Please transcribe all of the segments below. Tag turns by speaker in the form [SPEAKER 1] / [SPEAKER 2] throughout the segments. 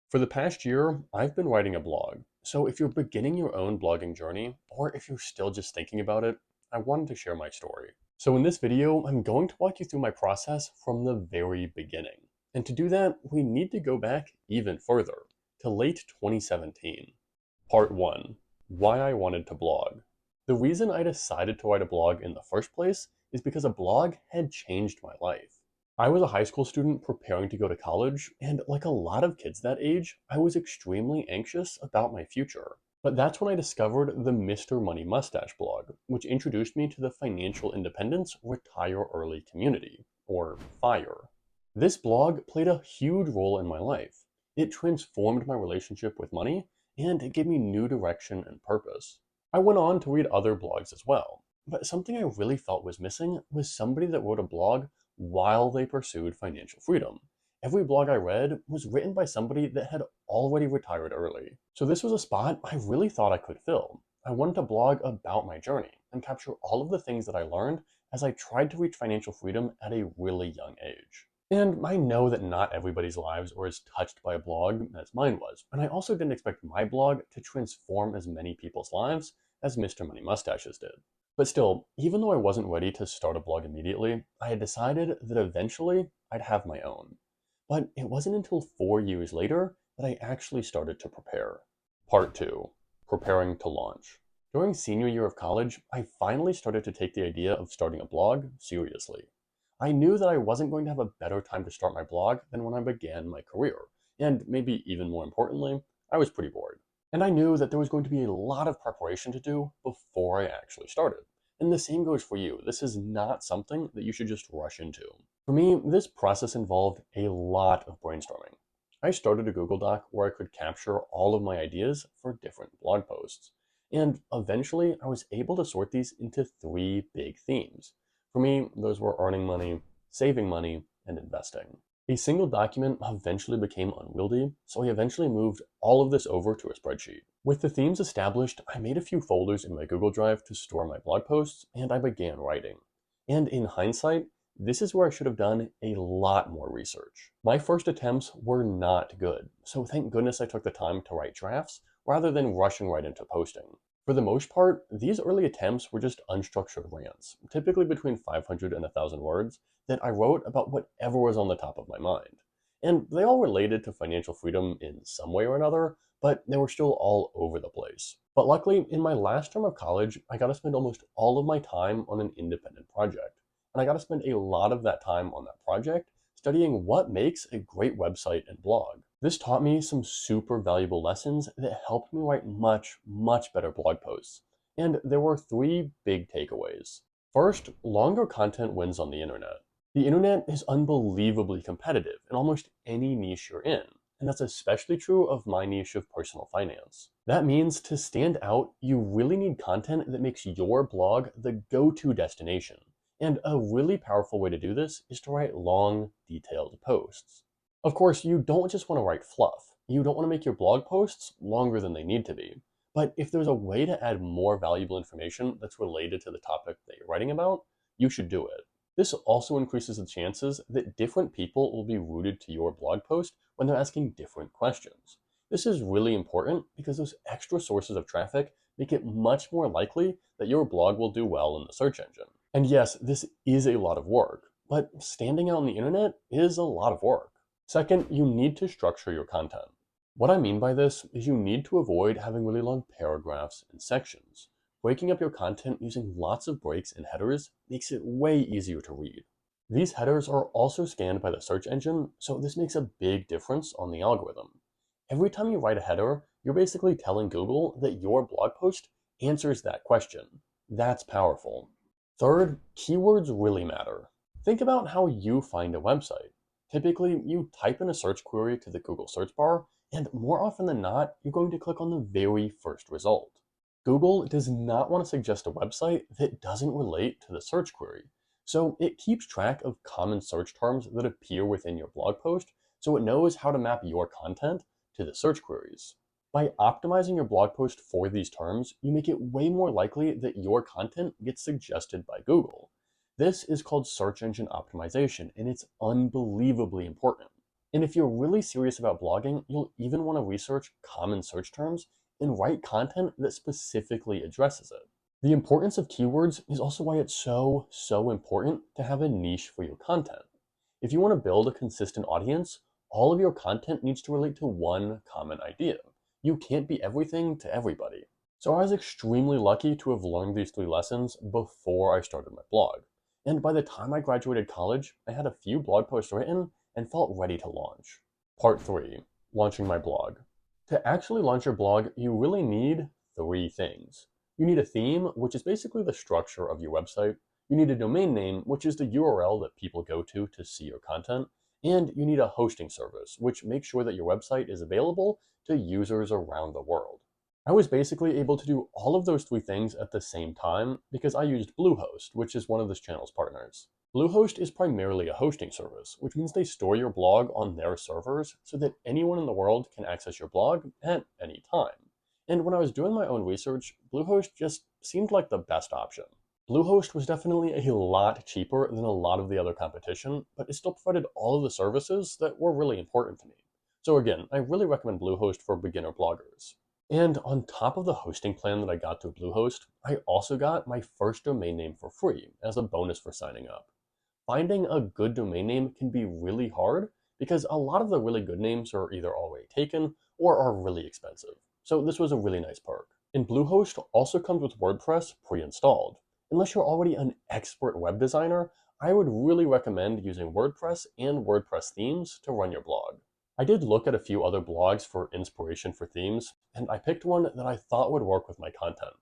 [SPEAKER 1] For the past year, I've been writing a blog. So if you're beginning your own blogging journey, or if you're still just thinking about it, I wanted to share my story. So in this video, I'm going to walk you through my process from the very beginning. And to do that, we need to go back even further, to late 2017. Part 1. Why I wanted to blog. The reason I decided to write a blog in the first place is because a blog had changed my life. I was a high school student preparing to go to college, and like a lot of kids that age, I was extremely anxious about my future. But that's when I discovered the Mr. Money Mustache blog, which introduced me to the financial independence retire early community, or FIRE. This blog played a huge role in my life. It transformed my relationship with money, and it gave me new direction and purpose. I went on to read other blogs as well, but something I really felt was missing was somebody that wrote a blog while they pursued financial freedom. Every blog I read was written by somebody that had already retired early. So this was a spot I really thought I could fill. I wanted to blog about my journey and capture all of the things that I learned as I tried to reach financial freedom at a really young age. And I know that not everybody's lives are as touched by a blog as mine was, and I also didn't expect my blog to transform as many people's lives as Mr. Money Mustaches did. But still, even though I wasn't ready to start a blog immediately, I had decided that eventually I'd have my own. But it wasn't until 4 years later that I actually started to prepare. Part 2. Preparing to launch. During senior year of college, I finally started to take the idea of starting a blog seriously. I knew that I wasn't going to have a better time to start my blog than when I began my career, and maybe even more importantly, I was pretty bored. And I knew that there was going to be a lot of preparation to do before I actually started. And the same goes for you. This is not something that you should just rush into. For me, this process involved a lot of brainstorming. I started a Google Doc where I could capture all of my ideas for different blog posts. And eventually, I was able to sort these into three big themes. For me, those were earning money, saving money, and investing. A single document eventually became unwieldy, so I eventually moved all of this over to a spreadsheet. With the themes established, I made a few folders in my Google Drive to store my blog posts, and I began writing. And in hindsight, this is where I should have done a lot more research. My first attempts were not good, so thank goodness I took the time to write drafts rather than rushing right into posting. For the most part, these early attempts were just unstructured rants, typically between 500 and 1,000 words, that I wrote about whatever was on the top of my mind. And they all related to financial freedom in some way or another, but they were still all over the place. But luckily, in my last term of college, I got to spend almost all of my time on an independent project. And I got to spend a lot of that time on that project studying what makes a great website and blog. This taught me some super valuable lessons that helped me write much better blog posts. And there were three big takeaways. First, longer content wins on the internet. The internet is unbelievably competitive in almost any niche you're in, and that's especially true of my niche of personal finance. That means to stand out, you really need content that makes your blog the go-to destination. And a really powerful way to do this is to write long, detailed posts. Of course, you don't just want to write fluff. You don't want to make your blog posts longer than they need to be. But if there's a way to add more valuable information that's related to the topic that you're writing about, you should do it. This also increases the chances that different people will be rooted to your blog post when they're asking different questions. This is really important because those extra sources of traffic make it much more likely that your blog will do well in the search engine. And yes, this is a lot of work, but standing out on the internet is a lot of work. Second, you need to structure your content. What I mean by this is you need to avoid having really long paragraphs and sections. Breaking up your content using lots of breaks and headers makes it way easier to read. These headers are also scanned by the search engine, so this makes a big difference on the algorithm. Every time you write a header, you're basically telling Google that your blog post answers that question. That's powerful. Third, keywords really matter. Think about how you find a website. Typically, you type in a search query to the Google search bar, and more often than not, you're going to click on the very first result. Google does not want to suggest a website that doesn't relate to the search query, so it keeps track of common search terms that appear within your blog post, so it knows how to map your content to the search queries. By optimizing your blog post for these terms, you make it way more likely that your content gets suggested by Google. This is called search engine optimization, and it's unbelievably important. And if you're really serious about blogging, you'll even want to research common search terms and write content that specifically addresses it. The importance of keywords is also why it's so important to have a niche for your content. If you want to build a consistent audience, all of your content needs to relate to one common idea. You can't be everything to everybody. So I was extremely lucky to have learned these three lessons before I started my blog. And by the time I graduated college, I had a few blog posts written and felt ready to launch. Part 3, launching my blog. To actually launch your blog, you really need three things. You need a theme, which is basically the structure of your website. You need a domain name, which is the URL that people go to see your content. And you need a hosting service, which makes sure that your website is available to users around the world. I was basically able to do all of those three things at the same time because I used Bluehost, which is one of this channel's partners. Bluehost is primarily a hosting service, which means they store your blog on their servers so that anyone in the world can access your blog at any time. And when I was doing my own research, Bluehost just seemed like the best option. Bluehost was definitely a lot cheaper than a lot of the other competition, but it still provided all of the services that were really important to me. So again, I really recommend Bluehost for beginner bloggers. And on top of the hosting plan that I got through Bluehost, I also got my first domain name for free as a bonus for signing up. Finding a good domain name can be really hard because a lot of the really good names are either already taken or are really expensive. So this was a really nice perk. And Bluehost also comes with WordPress pre-installed. Unless you're already an expert web designer, I would really recommend using WordPress and WordPress themes to run your blog. I did look at a few other blogs for inspiration for themes, and I picked one that I thought would work with my content.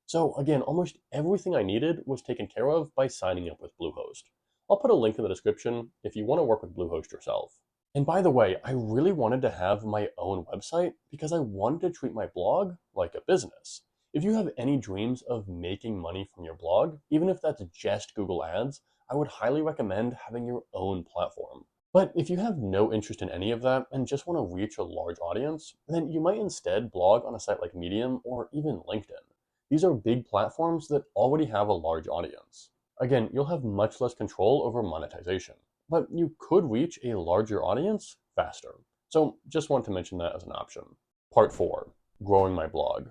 [SPEAKER 1] So again, almost everything I needed was taken care of by signing up with Bluehost. I'll put a link in the description if you want to work with Bluehost yourself. And by the way, I really wanted to have my own website because I wanted to treat my blog like a business. If you have any dreams of making money from your blog, even if that's just Google Ads, I would highly recommend having your own platform. But if you have no interest in any of that and just want to reach a large audience, then you might instead blog on a site like Medium or even LinkedIn. These are big platforms that already have a large audience. Again, you'll have much less control over monetization, but you could reach a larger audience faster. So just want to mention that as an option. Part 4, growing my blog.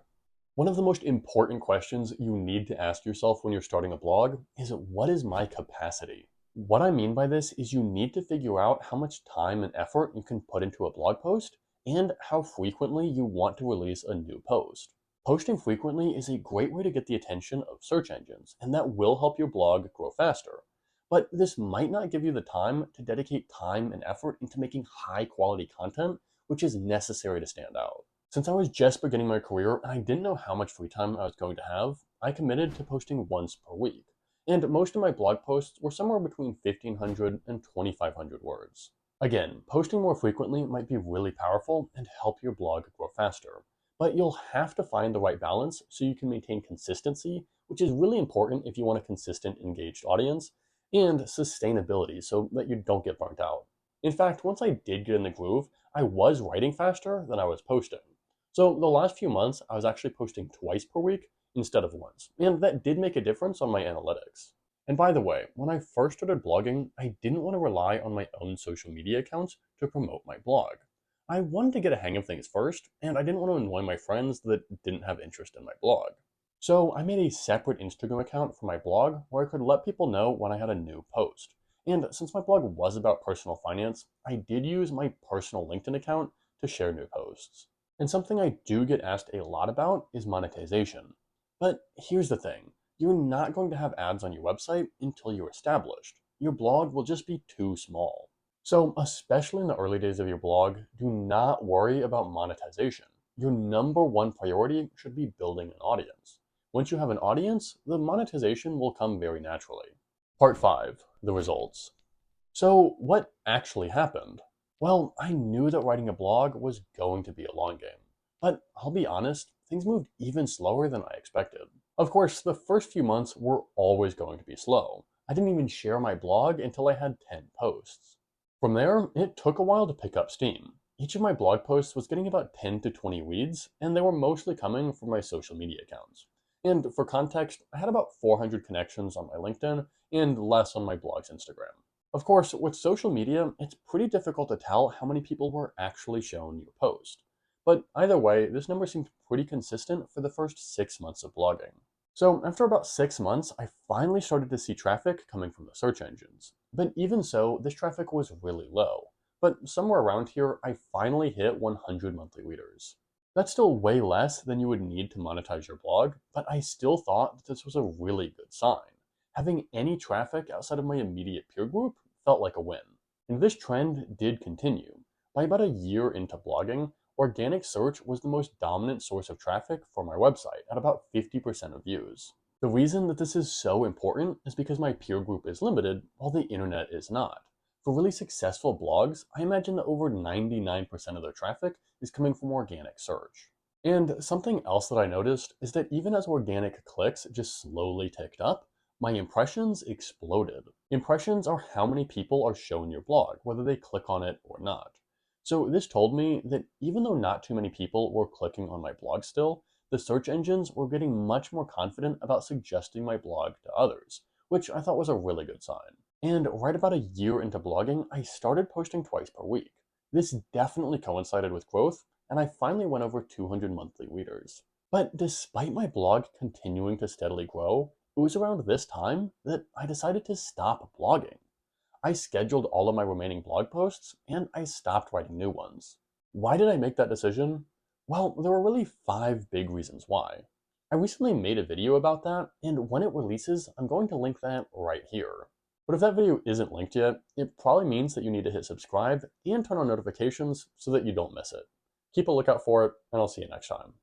[SPEAKER 1] One of the most important questions you need to ask yourself when you're starting a blog is, what is my capacity? What I mean by this is you need to figure out how much time and effort you can put into a blog post and how frequently you want to release a new post. Posting frequently is a great way to get the attention of search engines, and that will help your blog grow faster. But this might not give you the time to dedicate time and effort into making high quality content, which is necessary to stand out. Since I was just beginning my career and I didn't know how much free time I was going to have, I committed to posting once per week. And most of my blog posts were somewhere between 1,500 and 2,500 words. Again, posting more frequently might be really powerful and help your blog grow faster. But you'll have to find the right balance so you can maintain consistency, which is really important if you want a consistent, engaged audience, and sustainability so that you don't get burnt out. In fact, once I did get in the groove, I was writing faster than I was posting. So the last few months, I was actually posting twice per week instead of once, and that did make a difference on my analytics. And by the way, when I first started blogging, I didn't want to rely on my own social media accounts to promote my blog. I wanted to get a hang of things first, and I didn't want to annoy my friends that didn't have interest in my blog. So I made a separate Instagram account for my blog where I could let people know when I had a new post. And since my blog was about personal finance, I did use my personal LinkedIn account to share new posts. And something I do get asked a lot about is monetization. But here's the thing, you're not going to have ads on your website until you're established. Your blog will just be too small. So, especially in the early days of your blog, do not worry about monetization. Your number one priority should be building an audience. Once you have an audience, the monetization will come very naturally. Part 5, the results. So, what actually happened? Well, I knew that writing a blog was going to be a long game. But I'll be honest, things moved even slower than I expected. Of course, the first few months were always going to be slow. I didn't even share my blog until I had 10 posts. From there, it took a while to pick up steam. Each of my blog posts was getting about 10 to 20 reads, and they were mostly coming from my social media accounts. And for context, I had about 400 connections on my LinkedIn and less on my blog's Instagram. Of course, with social media, it's pretty difficult to tell how many people were actually shown your post. But either way, this number seemed pretty consistent for the first 6 months of blogging. So after about 6 months, I finally started to see traffic coming from the search engines. But even so, this traffic was really low. But somewhere around here, I finally hit 100 monthly readers. That's still way less than you would need to monetize your blog, but I still thought that this was a really good sign. Having any traffic outside of my immediate peer group felt like a win. And this trend did continue. By about a year into blogging, organic search was the most dominant source of traffic for my website at about 50% of views. The reason that this is so important is because my peer group is limited while the internet is not. For really successful blogs, I imagine that over 99% of their traffic is coming from organic search. And something else that I noticed is that even as organic clicks just slowly ticked up, my impressions exploded. Impressions are how many people are shown your blog, whether they click on it or not. So this told me that even though not too many people were clicking on my blog still, the search engines were getting much more confident about suggesting my blog to others, which I thought was a really good sign. And right about a year into blogging, I started posting twice per week. This definitely coincided with growth, and I finally went over 200 monthly readers. But despite my blog continuing to steadily grow, it was around this time that I decided to stop blogging. I scheduled all of my remaining blog posts and I stopped writing new ones. Why did I make that decision? Well, there were really 5 big reasons why. I recently made a video about that, and when it releases, I'm going to link that right here. But if that video isn't linked yet, it probably means that you need to hit subscribe and turn on notifications so that you don't miss it. Keep a lookout for it, and I'll see you next time.